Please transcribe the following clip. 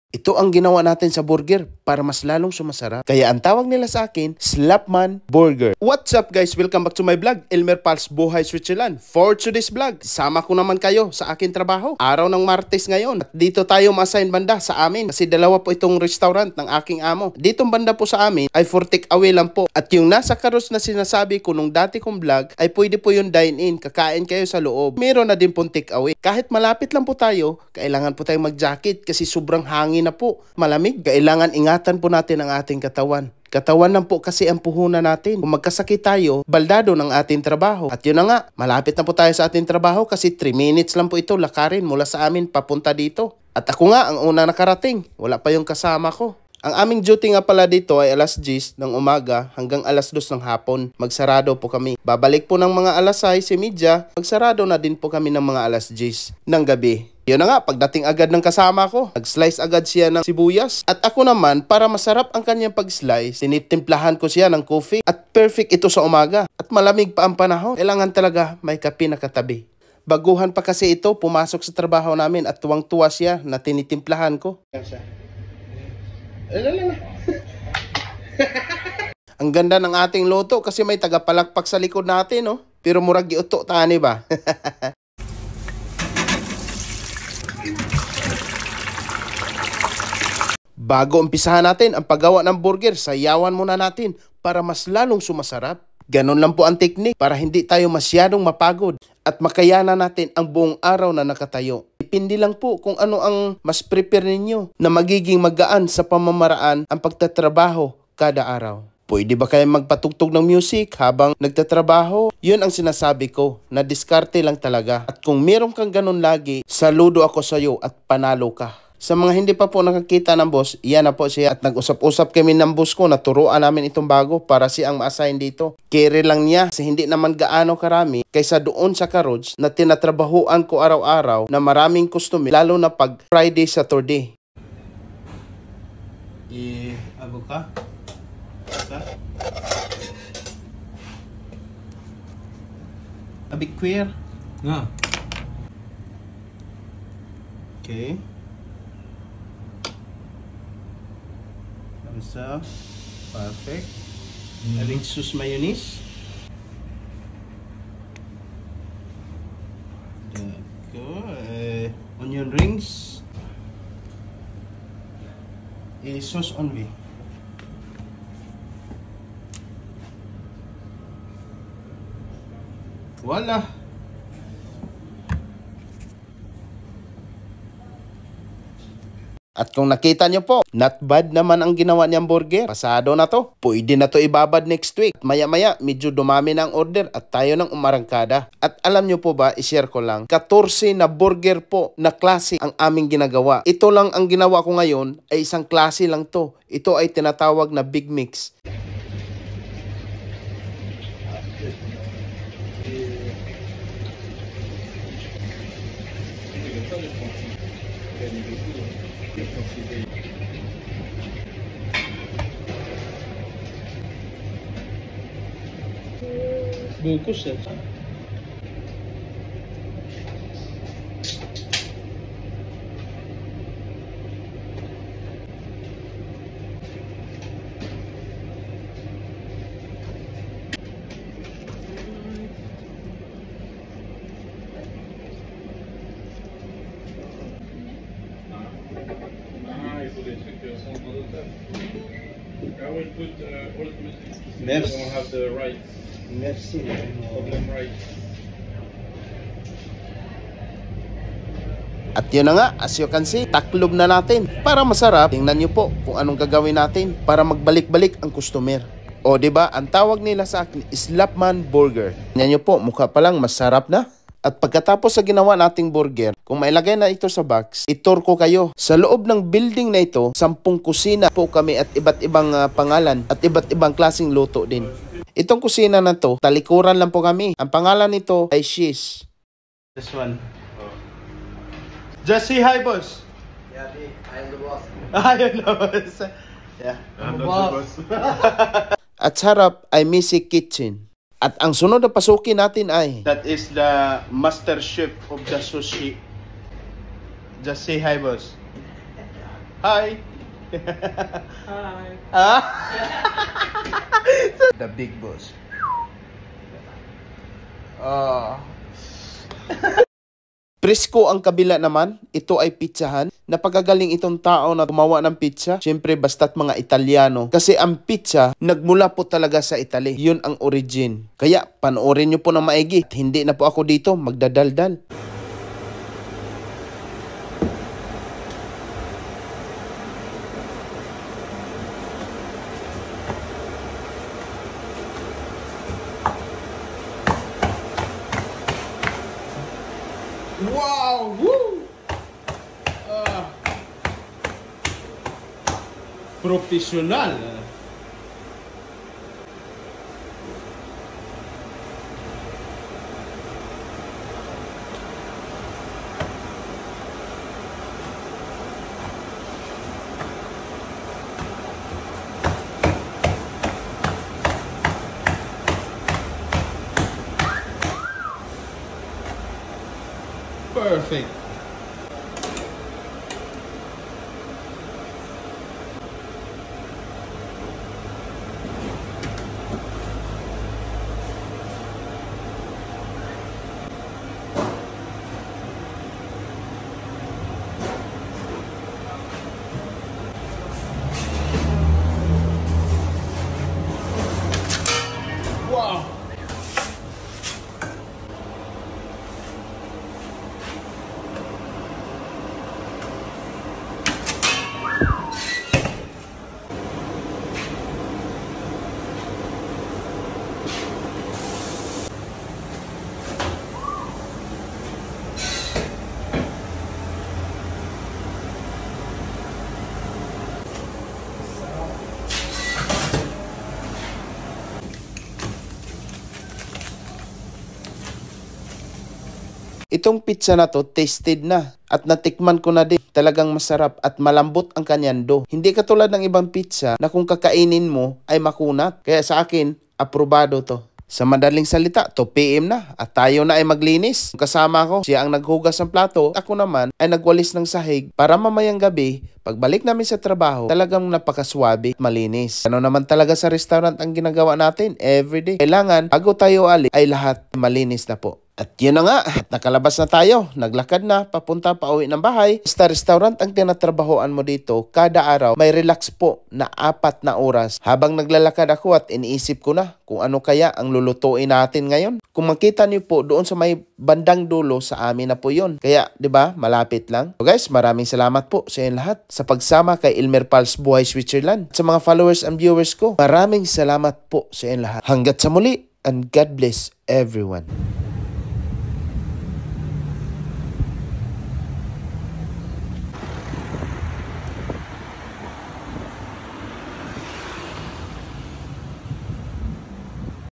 Ito ang ginawa natin sa burger para mas lalong sumasarap. Kaya ang tawag nila sa akin, Slapman Burger. What's up guys? Welcome back to my vlog, Elmer Pals Buhay Switzerland. For today's vlog, sama ko naman kayo sa akin trabaho. Araw ng Martes ngayon. At dito tayo ma-assign banda sa amin. Kasi dalawa po itong restaurant ng aking amo. Ditong banda po sa amin ay for take away lang po. At yung nasa karos na sinasabi ko nung dati kong vlog ay pwede po yung dine-in. Kakain kayo sa loob. Meron na din pong take away. Kahit malapit lang po tayo, kailangan po tayong mag-jacket kasi sobrang hangin na po, malamig. Kailangan ingatan po natin ang ating katawan. Katawan lang po kasi ang puhunan natin. Kung magkasakit tayo, baldado ng ating trabaho. At yun na nga, malapit na po tayo sa ating trabaho kasi 3 minutes lang po ito lakarin mula sa amin papunta dito. At ako nga ang una nakarating. Wala pa yung kasama ko. Ang aming duty nga pala dito ay alas 10 ng umaga hanggang alas 2 ng hapon. Magsarado po kami. Babalik po ng mga alas 6:30. Magsarado na din po kami ng mga alas 10 ng gabi. Yun na nga, pagdating agad ng kasama ko, nag-slice agad siya ng sibuyas. At ako naman, para masarap ang kanyang pag-slice, tinitimplahan ko siya ng coffee. At perfect ito sa umaga. At malamig pa ang panahon. Kailangan talaga may kape na katabi. Baguhan pa kasi ito, pumasok sa trabaho namin at tuwang-tuwa siya na tinitimplahan ko. Ang ganda ng ating luto kasi may tagapalakpak sa likod natin, no? Pero murag giuto tani ba? Bago umpisahan natin ang paggawa ng burger, sayawan muna natin para mas lalong sumasarap. Ganon lang po ang teknik para hindi tayo masyadong mapagod at makayanan natin ang buong araw na nakatayo. Depende lang po kung ano ang mas prepare ninyo na magiging magaan sa pamamaraan ang pagtatrabaho kada araw. Pwede ba kayo magpatugtog ng music habang nagtatrabaho? Yun ang sinasabi ko, na diskarte lang talaga. At kung meron kang ganun lagi, saludo ako sa iyo at panalo ka. Sa mga hindi pa po nakakita ng boss, iyan na po siya at nag-usap-usap kami ng boss ko na turuan namin itong bago para siya ang ma-assign dito. Carry lang niya kasi hindi naman gaano karami kaysa doon sa Karods na tinatrabahuan ko araw-araw na maraming customer lalo na pag Friday, Saturday. Abo ka? A bit queer? No. Okay. So, perfect. Having sauce mayonnaise. Onion rings. Sauce only. Voila. At kung nakita nyo po, not bad naman ang ginawa niyang burger. Pasado na to. Pwede na to ibabad next week. Maya-maya, medyo dumami na ang order at tayo nang umarangkada. At alam nyo po ba, ishare ko lang, 14 na burger po na klase ang aming ginagawa. Ito lang ang ginawa ko ngayon ay isang klase lang to. Ito ay tinatawag na Big Mix. Bungkus ya. I will put ultimately Merci. don't have the rights. Merci. Problem rights. At yun na nga, as you can see, taklob na natin. Para masarap, tingnan nyo po kung anong gagawin natin para magbalik-balik ang customer. O diba, ang tawag nila sa akin is Slapman Burger. Tingnan nyo po, mukha pa lang masarap na. At pagkatapos sa ginawa nating burger, kung mailagay na ito sa box, itur ko kayo. Sa loob ng building na ito, 10 kusina po kami at iba't ibang pangalan at iba't ibang klaseng luto din. Itong kusina na to, talikuran lang po kami. Ang pangalan nito ay Shish. This one. Just say hi, boss. Yeah, I'm the boss. Ayun na, boss. Yeah. I'm the boss. At sarap ay Missy Kitchen. At ang sunod na pasukin natin ay, that is the master chef of the sushi. Just say hi, boss. Hi. Hi. Ah? The big boss. Presko ang kabila naman, ito ay pizzahan. Napagagaling itong tao na gumawa ng pizza. Siyempre, basta't mga Italiano. Kasi ang pizza, nagmula po talaga sa Italy. Yun ang origin. Kaya, panoorin nyo po ng maigi. Hindi na po ako dito magdadaldal. Wow! Woo! Profesional. Perfect. Wow. Itong pizza na to, tasted na. At natikman ko na din. Talagang masarap at malambot ang kanyang dough. Hindi katulad ng ibang pizza na kung kakainin mo ay makunat. Kaya sa akin, aprobado to. Sa madaling salita, 2 PM na at tayo na ay maglinis. Kasama ko, siya ang naghugas ng plato. Ako naman ay nagwalis ng sahig para mamayang gabi, pagbalik namin sa trabaho, talagang napakaswabe at malinis. Ano naman talaga sa restaurant ang ginagawa natin everyday. Kailangan, bago tayo alis, ay lahat malinis na po. At yun na nga, at nakalabas na tayo. Naglakad na, papunta pa uwi ng bahay. Sa restaurant ang tinatrabahoan mo dito, kada araw may relax po na 4 na oras. Habang naglalakad ako at iniisip ko na kung ano kaya ang lulutuin natin ngayon. Kung makita niyo po, doon sa may bandang dulo sa amin na po yun. Kaya, di ba, malapit lang. So guys, maraming salamat po sa inyo lahat sa pagsama kay Elmer Pals Buhay Switzerland. At sa mga followers and viewers ko, maraming salamat po sa inyo lahat. Hanggat sa muli, and God bless everyone.